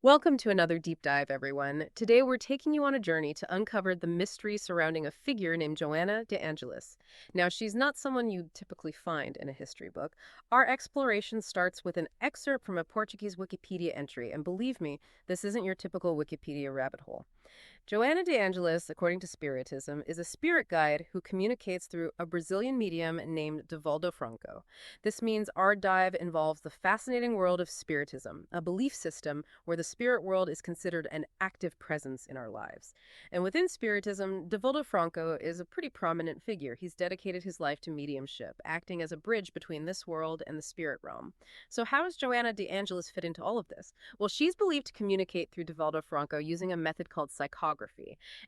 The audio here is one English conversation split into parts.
Welcome to another deep dive, everyone. Today we're taking you on a journey to uncover the mystery surrounding a figure named Joanna de Angelis. Now, she's not someone you'd typically find in a history book. Our exploration starts with an excerpt from a Portuguese Wikipedia entry, and believe me, this isn't your typical Wikipedia rabbit hole. Joanna de Angelis, according to Spiritism, is a spirit guide who communicates through a Brazilian medium named Divaldo Franco. This means our dive involves the fascinating world of Spiritism, a belief system where the spirit world is considered an active presence in our lives. And within Spiritism, Divaldo Franco is a pretty prominent figure. He's dedicated his life to mediumship, acting as a bridge between this world and the spirit realm. So how does Joanna de Angelis fit into all of this? Well, she's believed to communicate through Divaldo Franco using a method called psychography.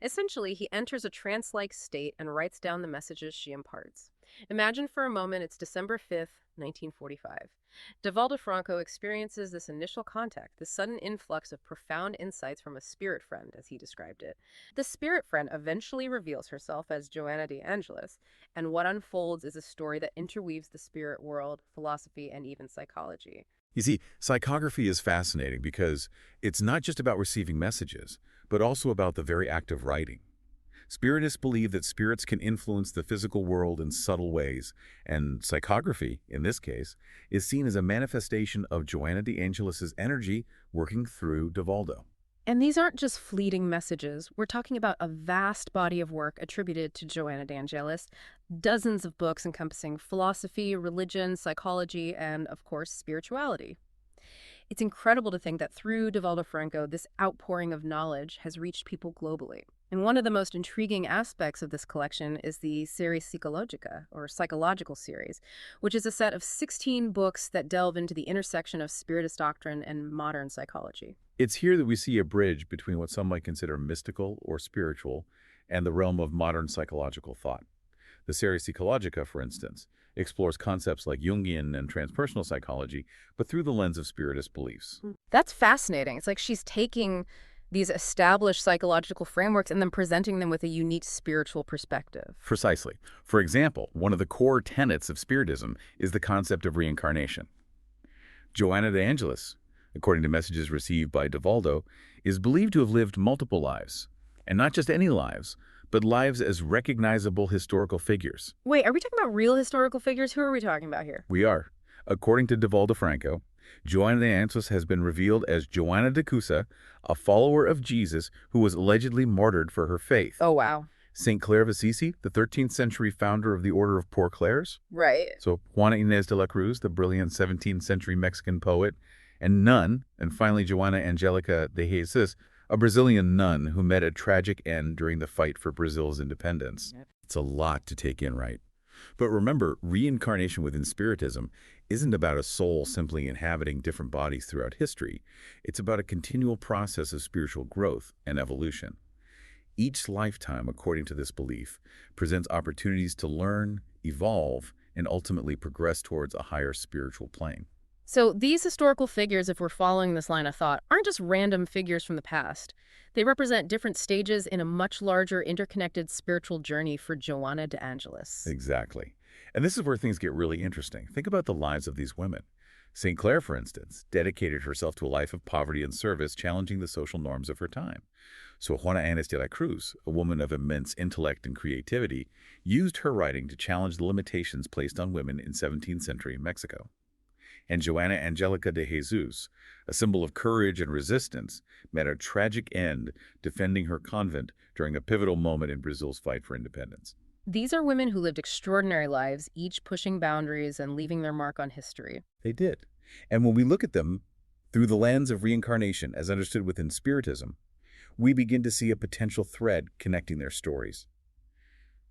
Essentially, he enters a trance-like state and writes down the messages she imparts. Imagine for a moment it's December 5th, 1945. Divaldo Franco experiences this initial contact, this sudden influx of profound insights from a spirit friend, as he described it. The spirit friend eventually reveals herself as Joanna de Angelis, and what unfolds is a story that interweaves the spirit world, philosophy, and even psychology. You see, psychography is fascinating because it's not just about receiving messages, but also about the very act of writing. Spiritists believe that spirits can influence the physical world in subtle ways, and psychography, in this case, is seen as a manifestation of Joanna de Angelis's energy working through Divaldo. And these aren't just fleeting messages. We're talking about a vast body of work attributed to Joanna de Angelis, dozens of books encompassing philosophy, religion, psychology, and, of course, spirituality. It's incredible to think that through Divaldo Franco, this outpouring of knowledge has reached people globally. And one of the most intriguing aspects of this collection is the Series Psychologica, or psychological series, which is a set of 16 books that delve into the intersection of Spiritist doctrine and modern psychology. It's here that we see a bridge between what some might consider mystical or spiritual and the realm of modern psychological thought. The Series Psychologica, for instance, explores concepts like Jungian and transpersonal psychology, but through the lens of Spiritist beliefs. That's fascinating. It's like she's taking these established psychological frameworks and then presenting them with a unique spiritual perspective. Precisely. For example, one of the core tenets of Spiritism is the concept of reincarnation. Joanna de Angelis, according to messages received by Divaldo, is believed to have lived multiple lives, and not just any lives, but lives as recognizable historical figures. Wait, are we talking about real historical figures? Who are we talking about here? We are. According to Divaldo Franco, Joanna de Angelis has been revealed as Joanna de Cusa, a follower of Jesus who was allegedly martyred for her faith. Oh, wow. Saint Clare of Assisi, the 13th century founder of the Order of Poor Clares. Right. So Juana Inés de la Cruz, the brilliant 17th century Mexican poet, and nun, and finally Joanna Angelica de Jesus, a Brazilian nun who met a tragic end during the fight for Brazil's independence. Yep. It's a lot to take in, right? But remember, reincarnation within Spiritism isn't about a soul simply inhabiting different bodies throughout history. It's about a continual process of spiritual growth and evolution. Each lifetime, according to this belief, presents opportunities to learn, evolve, and ultimately progress towards a higher spiritual plane. So these historical figures, if we're following this line of thought, aren't just random figures from the past. They represent different stages in a much larger interconnected spiritual journey for Joanna de Angelis. Exactly. And this is where things get really interesting. Think about the lives of these women. St. Clare, for instance, dedicated herself to a life of poverty and service, challenging the social norms of her time. So Juana Inés de la Cruz, a woman of immense intellect and creativity, used her writing to challenge the limitations placed on women in 17th century Mexico. And Joanna Angelica de Jesus, a symbol of courage and resistance, met a tragic end defending her convent during a pivotal moment in Brazil's fight for independence. These are women who lived extraordinary lives, each pushing boundaries and leaving their mark on history. They did. And when we look at them through the lens of reincarnation as understood within Spiritism, we begin to see a potential thread connecting their stories.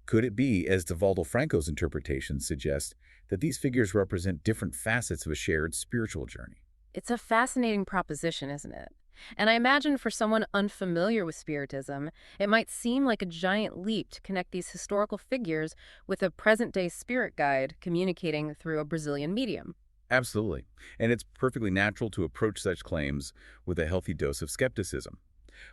Could it be, as Divaldo Franco's interpretation suggests, that these figures represent different facets of a shared spiritual journey? It's a fascinating proposition, isn't it? And I imagine for someone unfamiliar with Spiritism, it might seem like a giant leap to connect these historical figures with a present-day spirit guide communicating through a Brazilian medium. Absolutely. And it's perfectly natural to approach such claims with a healthy dose of skepticism.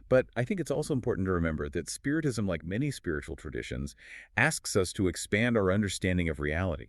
But I think it's also important to remember that Spiritism, like many spiritual traditions, asks us to expand our understanding of reality.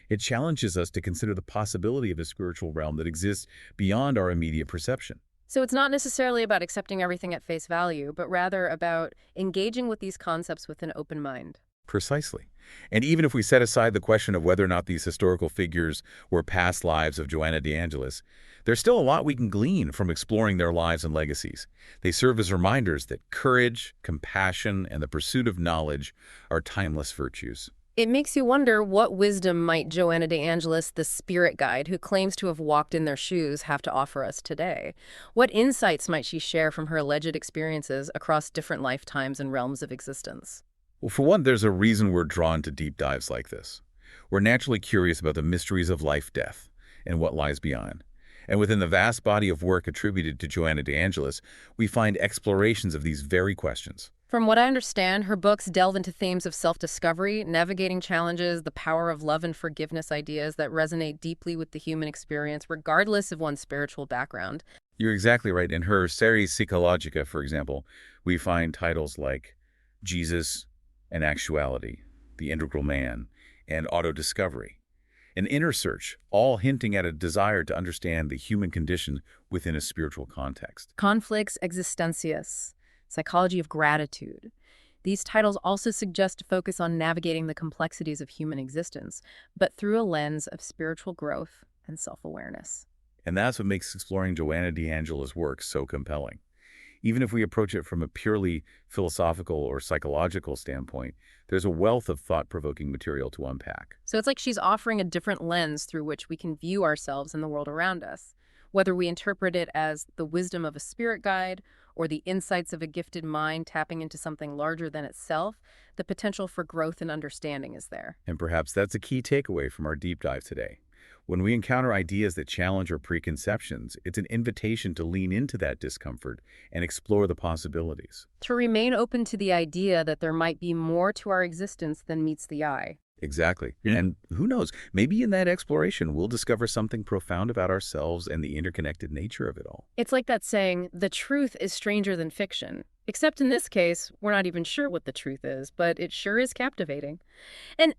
It challenges us to consider the possibility of a spiritual realm that exists beyond our immediate perception. So it's not necessarily about accepting everything at face value, but rather about engaging with these concepts with an open mind. Precisely. And even if we set aside the question of whether or not these historical figures were past lives of Joanna de Angelis, there's still a lot we can glean from exploring their lives and legacies. They serve as reminders that courage, compassion, and the pursuit of knowledge are timeless virtues. It makes you wonder what wisdom might Joanna de Angelis, the spirit guide who claims to have walked in their shoes, have to offer us today? What insights might she share from her alleged experiences across different lifetimes and realms of existence? Well, for one, there's a reason we're drawn to deep dives like this. We're naturally curious about the mysteries of life, death, and what lies beyond. And within the vast body of work attributed to Joanna de Angelis, we find explorations of these very questions. From what I understand, her books delve into themes of self-discovery, navigating challenges, the power of love and forgiveness, ideas that resonate deeply with the human experience, regardless of one's spiritual background. You're exactly right. In her Series Psychologica, for example, we find titles like Jesus and Actuality, The Integral Man, and Auto-Discovery. An inner search, all hinting at a desire to understand the human condition within a spiritual context. Conflicts Existentius, Psychology of Gratitude. These titles also suggest a focus on navigating the complexities of human existence, but through a lens of spiritual growth and self-awareness. And that's what makes exploring Joanna de Angelis' work so compelling. Even if we approach it from a purely philosophical or psychological standpoint, there's a wealth of thought-provoking material to unpack. So it's like she's offering a different lens through which we can view ourselves and the world around us. Whether we interpret it as the wisdom of a spirit guide or the insights of a gifted mind tapping into something larger than itself, the potential for growth and understanding is there. And perhaps that's a key takeaway from our deep dive today. When we encounter ideas that challenge our preconceptions, it's an invitation to lean into that discomfort and explore the possibilities. To remain open to the idea that there might be more to our existence than meets the eye. Exactly. And who knows, maybe in that exploration, we'll discover something profound about ourselves and the interconnected nature of it all. It's like that saying, the truth is stranger than fiction. Except in this case, we're not even sure what the truth is, but it sure is captivating. And,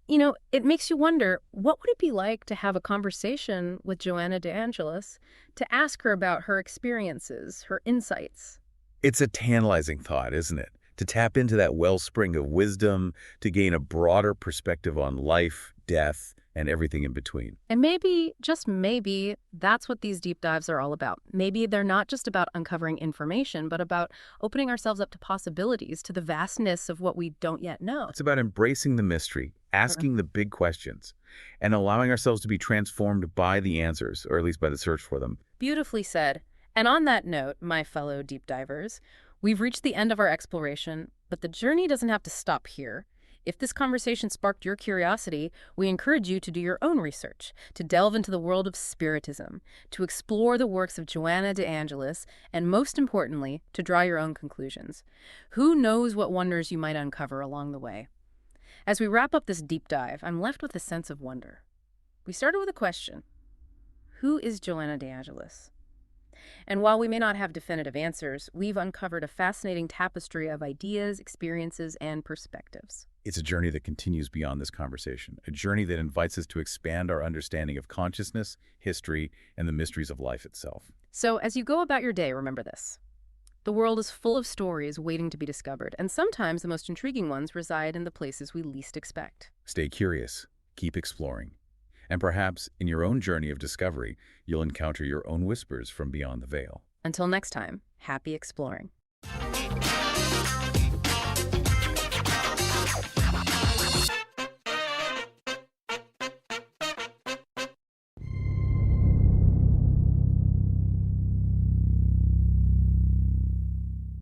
it makes you wonder, what would it be like to have a conversation with Joanna de Angelis, to ask her about her experiences, her insights? It's a tantalizing thought, isn't it? To tap into that wellspring of wisdom, to gain a broader perspective on life, death, and everything in between. And maybe, just maybe, that's what these deep dives are all about. Maybe they're not just about uncovering information, but about opening ourselves up to possibilities, to the vastness of what we don't yet know. It's about embracing the mystery, asking the big questions, and allowing ourselves to be transformed by the answers, or at least by the search for them. Beautifully said. And on that note, my fellow deep divers, we've reached the end of our exploration, but the journey doesn't have to stop here. If this conversation sparked your curiosity, we encourage you to do your own research, to delve into the world of Spiritism, to explore the works of Joanna de Angelis, and most importantly, to draw your own conclusions. Who knows what wonders you might uncover along the way? As we wrap up this deep dive, I'm left with a sense of wonder. We started with a question. Who is Joanna de Angelis? And while we may not have definitive answers, we've uncovered a fascinating tapestry of ideas, experiences, and perspectives. It's a journey that continues beyond this conversation, a journey that invites us to expand our understanding of consciousness, history, and the mysteries of life itself. So as you go about your day, remember this. The world is full of stories waiting to be discovered, and sometimes the most intriguing ones reside in the places we least expect. Stay curious, keep exploring, and perhaps in your own journey of discovery, you'll encounter your own whispers from beyond the veil. Until next time, happy exploring.